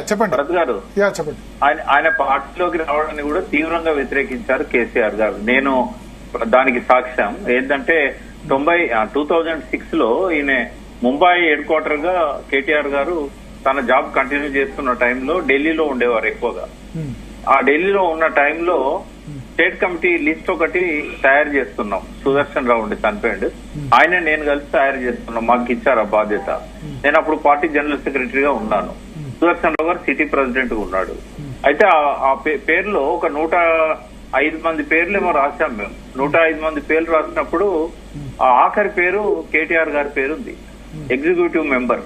చెప్పండి భరత్ గారు. చెప్పండి. ఆయన పార్టీలోకి రావడాన్ని కూడా తీవ్రంగా వ్యతిరేకించారు కేసీఆర్ గారు. నేను దానికి సాక్ష్యం ఏంటంటే 2006 లో ఈయన ముంబై హెడ్ క్వార్టర్ గా కేటీఆర్ గారు తన జాబ్ కంటిన్యూ చేస్తున్న టైంలో ఢిల్లీలో ఉండేవారు ఎక్కువగా. ఆ ఢిల్లీలో ఉన్న టైంలో స్టేట్ కమిటీ లిస్ట్ ఒకటి తయారు చేస్తున్నాం. సుదర్శన్ రావు ఉండి చనిపోయిండు, ఆయన నేను కలిసి తయారు చేస్తున్నాం. మాకు ఇచ్చారు ఆ బాధ్యత. నేను అప్పుడు పార్టీ జనరల్ సెక్రటరీగా ఉన్నాను. సుదర్శన్ రావు గారు సిటీ ప్రెసిడెంట్ గా ఉన్నాడు. అయితే ఆ పేర్లో ఒక 105 మంది పేర్లు ఏమో రాశాం మేము. 105 మంది పేర్లు రాసినప్పుడు ఆ ఆఖరి పేరు కేటీఆర్ గారి పేరు ఉంది, ఎగ్జిక్యూటివ్ మెంబర్.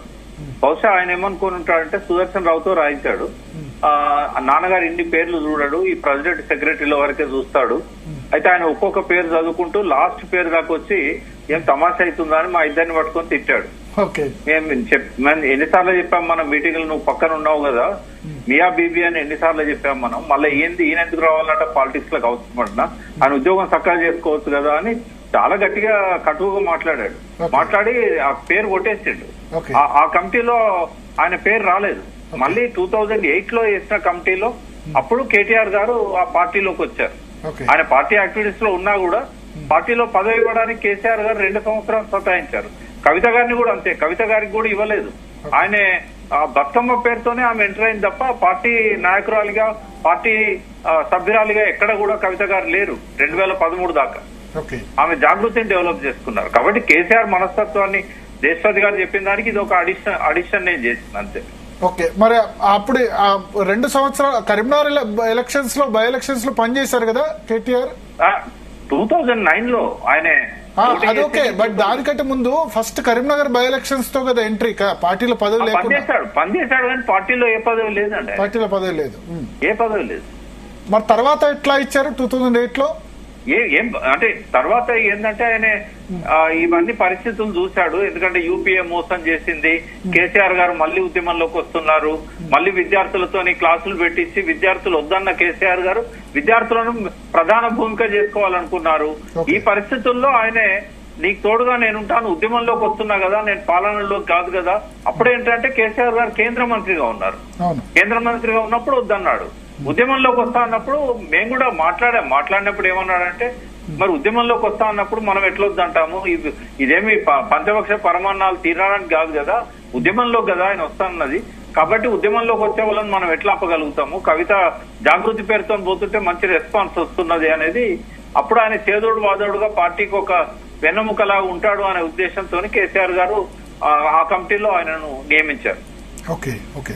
బహుశా ఆయన ఏమనుకుని ఉంటాడంటే సుదర్శన్ రావుతో రాయించాడు. నాన్నగారు ఇన్ని పేర్లు చూడడు, ఈ ప్రెసిడెంట్ సెక్రటరీల వరకే చూస్తాడు. అయితే ఆయన ఒక్కొక్క పేరు చదువుకుంటూ లాస్ట్ పేరు దాకా వచ్చి ఏం తమాషా అవుతుందా అని మా ఇద్దరిని పట్టుకొని తిట్టాడు. మేము ఎన్నిసార్లు చెప్పాం మనం మీటింగ్ నువ్వు పక్కన ఉన్నావు కదా, మియా బీబీ అని ఎన్నిసార్లు చెప్పాం మనం. మళ్ళీ ఈయన ఎందుకు రావాలంట పాలిటిక్స్ లకు అవసరమంటున్నా, ఆయన ఉద్యోగం చక్కగా చేసుకోవచ్చు కదా అని చాలా గట్టిగా కటువుగా మాట్లాడాడు. మాట్లాడి ఆ పేరు కొట్టేసిండు. ఆ కమిటీలో ఆయన పేరు రాలేదు. మళ్ళీ 2008 లో వేసిన కమిటీలో అప్పుడు కేటీఆర్ గారు ఆ పార్టీలోకి వచ్చారు. ఆయన పార్టీ యాక్టివిటీస్ లో ఉన్నా కూడా పార్టీలో పదవి ఇవ్వడానికి కేసీఆర్ గారు 2 సంవత్సరాలు సతాయించారు. కవిత గారిని కూడా అంతే, కవిత గారికి కూడా ఇవ్వలేదు. ఆయన బతుకమ్మ పేరుతోనే ఆమె ఎంటర్ అయింది తప్ప పార్టీ నాయకురాలిగా పార్టీ సభ్యురాలిగా ఎక్కడ కూడా కవిత గారు లేరు 2013 దాకా. ఆమె జాగృతిని డెవలప్ చేసుకున్నారు. కాబట్టి కేసీఆర్ మనస్తత్వాన్ని దేశపతి గారు చెప్పిన దానికి ఇది ఒక అడిషన్ నేను చేసిన అంతే. ఓకే, మరి అప్పుడు 2 సంవత్సరాలు కరీంనగర్ ఎలక్షన్స్ లో బై ఎలక్షన్స్ లో పనిచేశారు కదా కేటీఆర్. 2009 లో ఆయన అదొకే, బట్ దానికంటే ముందు ఫస్ట్ కరీంనగర్ బై ఎలక్షన్స్ తో కదా ఎంట్రీ. పార్టీలో పదవి పనిచేశాడు కానీ పార్టీలో ఏ పదవి లేదండి. పార్టీలో పదవి లేదు, ఏ పదవి లేదు. మరి తర్వాత ఎట్లా ఇచ్చారు 2008 లో? ఏం అంటే తర్వాత ఏంటంటే ఆయన ఇవన్నీ పరిస్థితులు చూశాడు. ఎందుకంటే యూపీఏ మోసం చేసింది, కేసీఆర్ గారు మళ్లీ ఉద్యమంలోకి వస్తున్నారు, మళ్లీ విద్యార్థులతోని క్లాసులు పెట్టించి విద్యార్థులు వద్దన్న కేసీఆర్ గారు విద్యార్థులను ప్రధాన భూమిక చేసుకోవాలనుకున్నారు. ఈ పరిస్థితుల్లో ఆయనే నీకు తోడుగా నేనుంటాను, ఉద్యమంలోకి వస్తున్నా కదా, నేను పాలనలోకి కాదు కదా. అప్పుడేంటంటే కేసీఆర్ గారు కేంద్ర మంత్రిగా ఉన్నారు. కేంద్ర మంత్రిగా ఉన్నప్పుడు వద్దన్నాడు. ఉద్యమంలోకి వస్తా అన్నప్పుడు మేము కూడా మాట్లాడినప్పుడు ఏమన్నాడంటే మరి ఉద్యమంలోకి వస్తా అన్నప్పుడు మనం ఎట్లొద్దంటాము, ఇదేమి పంచపక్ష పరమాన్నాలు తీరడానికి కాదు కదా, ఉద్యమంలోకి కదా ఆయన వస్తానన్నది. కాబట్టి ఉద్యమంలోకి వచ్చే వాళ్ళని మనం ఎట్లా ఆపగలుగుతాము, కవిత జాగృతి పేరుతో పోతుంటే మంచి రెస్పాన్స్ వస్తున్నది అనేది అప్పుడు ఆయన చేదోడు వాదోడుగా పార్టీకి ఒక వెన్నెముకలా ఉంటాడు అనే ఉద్దేశంతో కేసీఆర్ గారు ఆ కమిటీలో ఆయనను నియమించారు. Okay okay.